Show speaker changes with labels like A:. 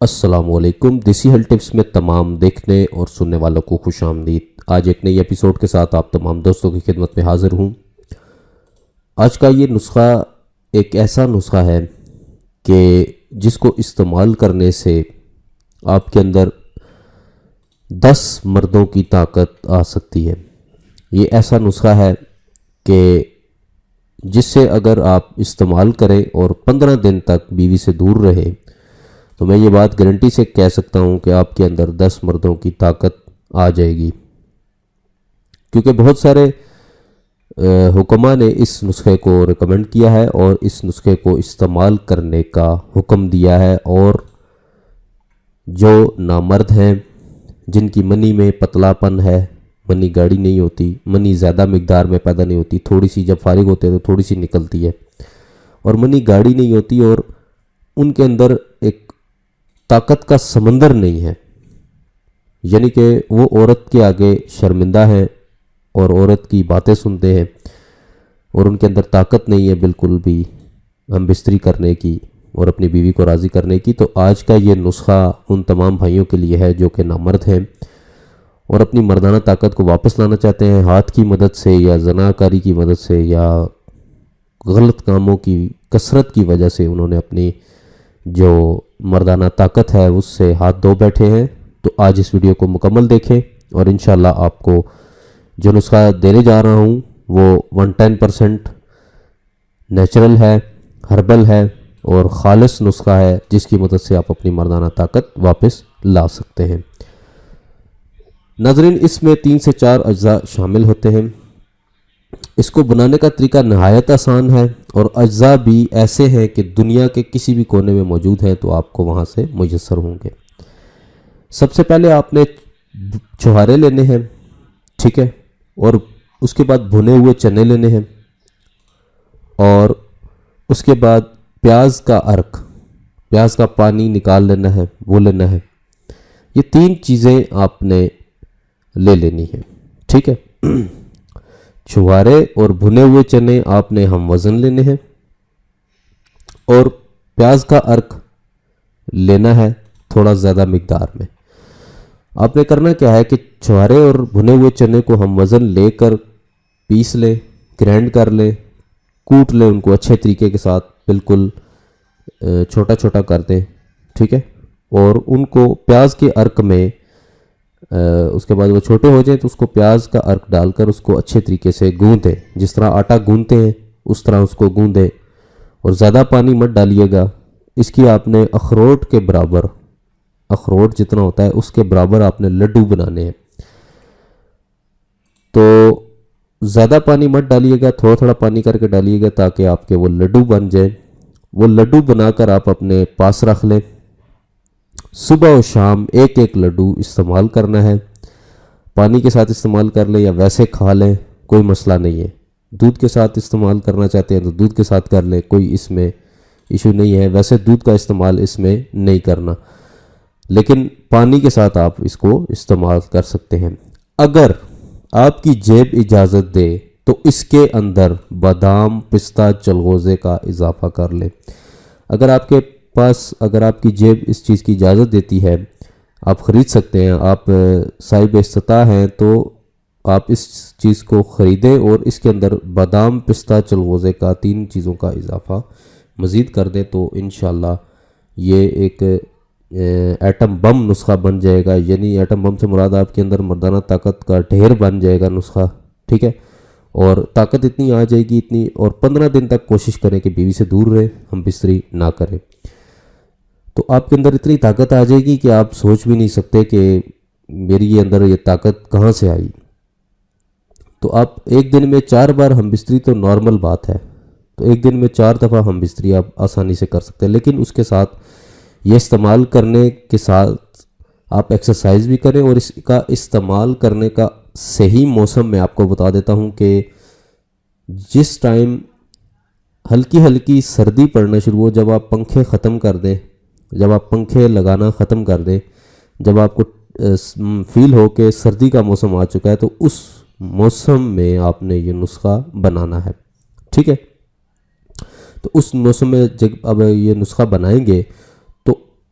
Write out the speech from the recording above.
A: السلام علیکم۔ دیسی ہیلتھ ٹپس میں تمام دیکھنے اور سننے والوں کو خوش آمدید۔ آج ایک نئی ایپیسوڈ کے ساتھ آپ تمام دوستوں کی خدمت میں حاضر ہوں۔ آج کا یہ نسخہ ایک ایسا نسخہ ہے کہ جس کو استعمال کرنے سے آپ کے اندر 10 مردوں کی طاقت آ سکتی ہے۔ یہ ایسا نسخہ ہے کہ جس سے اگر آپ استعمال کریں اور 15 دن تک بیوی سے دور رہے تو میں یہ بات گارنٹی سے کہہ سکتا ہوں کہ آپ کے اندر 10 مردوں کی طاقت آ جائے گی، کیونکہ بہت سارے حکماء نے اس نسخے کو ریکمنڈ کیا ہے اور اس نسخے کو استعمال کرنے کا حکم دیا ہے۔ اور جو نامرد ہیں، جن کی منی میں پتلا پن ہے، منی گاڑی نہیں ہوتی، منی زیادہ مقدار میں پیدا نہیں ہوتی، تھوڑی سی جب فارغ ہوتے ہیں تو تھوڑی سی نکلتی ہے، اور منی گاڑی نہیں ہوتی، اور ان کے اندر ایک طاقت کا سمندر نہیں ہے، یعنی کہ وہ عورت کے آگے شرمندہ ہیں اور عورت کی باتیں سنتے ہیں اور ان کے اندر طاقت نہیں ہے بالکل بھی ہم بستری کرنے کی اور اپنی بیوی کو راضی کرنے کی۔ تو آج کا یہ نسخہ ان تمام بھائیوں کے لیے ہے جو کہ نامرد ہیں اور اپنی مردانہ طاقت کو واپس لانا چاہتے ہیں، ہاتھ کی مدد سے یا زناکاری کی مدد سے یا غلط کاموں کی کثرت کی وجہ سے انہوں نے اپنی جو مردانہ طاقت ہے اس سے ہاتھ دھو بیٹھے ہیں۔ تو آج اس ویڈیو کو مکمل دیکھیں اور انشاءاللہ آپ کو جو نسخہ دینے جا رہا ہوں وہ 110% نیچرل ہے، ہربل ہے اور خالص نسخہ ہے، جس کی مدد سے آپ اپنی مردانہ طاقت واپس لا سکتے ہیں۔ ناظرین، اس میں 3 سے 4 اجزاء شامل ہوتے ہیں۔ اس کو بنانے کا طریقہ نہایت آسان ہے اور اجزاء بھی ایسے ہیں کہ دنیا کے کسی بھی کونے میں موجود ہیں تو آپ کو وہاں سے میسر ہوں گے۔ سب سے پہلے آپ نے چھہارے لینے ہیں، ٹھیک ہے، اور اس کے بعد بھنے ہوئے چنے لینے ہیں، اور اس کے بعد پیاز کا عرق، پیاز کا پانی نکال لینا ہے، وہ لینا ہے۔ یہ 3 چیزیں آپ نے لے لینی ہیں، ٹھیک ہے۔ چھہارے اور بھنے ہوئے چنے آپ نے ہم وزن لینے ہیں، اور پیاز کا عرق لینا ہے تھوڑا زیادہ مقدار میں۔ آپ نے کرنا کیا ہے کہ چھہارے اور بھنے ہوئے چنے کو ہم وزن لے کر پیس لیں، گرینڈ کر لیں، کوٹ لیں ان کو اچھے طریقے کے ساتھ، بالکل چھوٹا چھوٹا کر دیں، ٹھیک ہے، اور ان کو پیاز کے عرق میں اس کے بعد وہ چھوٹے ہو جائیں تو اس کو پیاز کا عرق ڈال کر اس کو اچھے طریقے سے گوندیں، جس طرح آٹا گوندتے ہیں اس طرح اس کو گوندیں، اور زیادہ پانی مت ڈالیے گا۔ اس کی آپ نے اخروٹ کے برابر، اخروٹ جتنا ہوتا ہے اس کے برابر آپ نے لڈو بنانے ہیں۔ تو زیادہ پانی مت ڈالیے گا، تھوڑا تھوڑا پانی کر کے ڈالیے گا تاکہ آپ کے وہ لڈو بن جائیں۔ وہ لڈو بنا کر آپ اپنے پاس رکھ لیں۔ صبح و شام ایک ایک لڈو استعمال کرنا ہے، پانی کے ساتھ استعمال کر لیں یا ویسے کھا لیں، کوئی مسئلہ نہیں ہے۔ دودھ کے ساتھ استعمال کرنا چاہتے ہیں تو دودھ کے ساتھ کر لیں، کوئی اس میں ایشو نہیں ہے، ویسے دودھ کا استعمال اس میں نہیں کرنا، لیکن پانی کے ساتھ آپ اس کو استعمال کر سکتے ہیں۔ اگر آپ کی جیب اجازت دے تو اس کے اندر بادام، پستہ، چلغوزے کا اضافہ کر لیں۔ اگر آپ کے پاس، اگر آپ کی جیب اس چیز کی اجازت دیتی ہے، آپ خرید سکتے ہیں، آپ صاحب استطاع ہیں تو آپ اس چیز کو خریدیں اور اس کے اندر بادام، پستہ، چلغوزے کا 3 چیزوں کا اضافہ مزید کر دیں تو انشاءاللہ یہ ایک ایٹم بم نسخہ بن جائے گا۔ یعنی ایٹم بم سے مراد آپ کے اندر مردانہ طاقت کا ڈھیر بن جائے گا نسخہ، ٹھیک ہے، اور طاقت اتنی آ جائے گی اتنی، اور 15 دن تک کوشش کریں کہ بیوی سے دور رہیں، ہم بستری نہ کریں، تو آپ کے اندر اتنی طاقت آ جائے گی کہ آپ سوچ بھی نہیں سکتے کہ میری یہ اندر یہ طاقت کہاں سے آئی۔ تو آپ ایک دن میں 4 بار ہم بستری تو نارمل بات ہے، تو ایک دن میں 4 دفعہ ہم بستری آپ آسانی سے کر سکتے ہیں، لیکن اس کے ساتھ یہ استعمال کرنے کے ساتھ آپ ایکسرسائز بھی کریں، اور اس کا استعمال کرنے کا صحیح موسم میں آپ کو بتا دیتا ہوں کہ جس ٹائم ہلکی ہلکی سردی پڑنا شروع ہو، جب آپ پنکھے ختم کر دیں، جب آپ پنکھے لگانا ختم کر دیں، جب آپ کو فیل ہو کہ سردی کا موسم آ چکا ہے، تو اس موسم میں آپ نے یہ نسخہ بنانا ہے، ٹھیک ہے۔ تو اس موسم میں جب اب یہ نسخہ بنائیں گے تو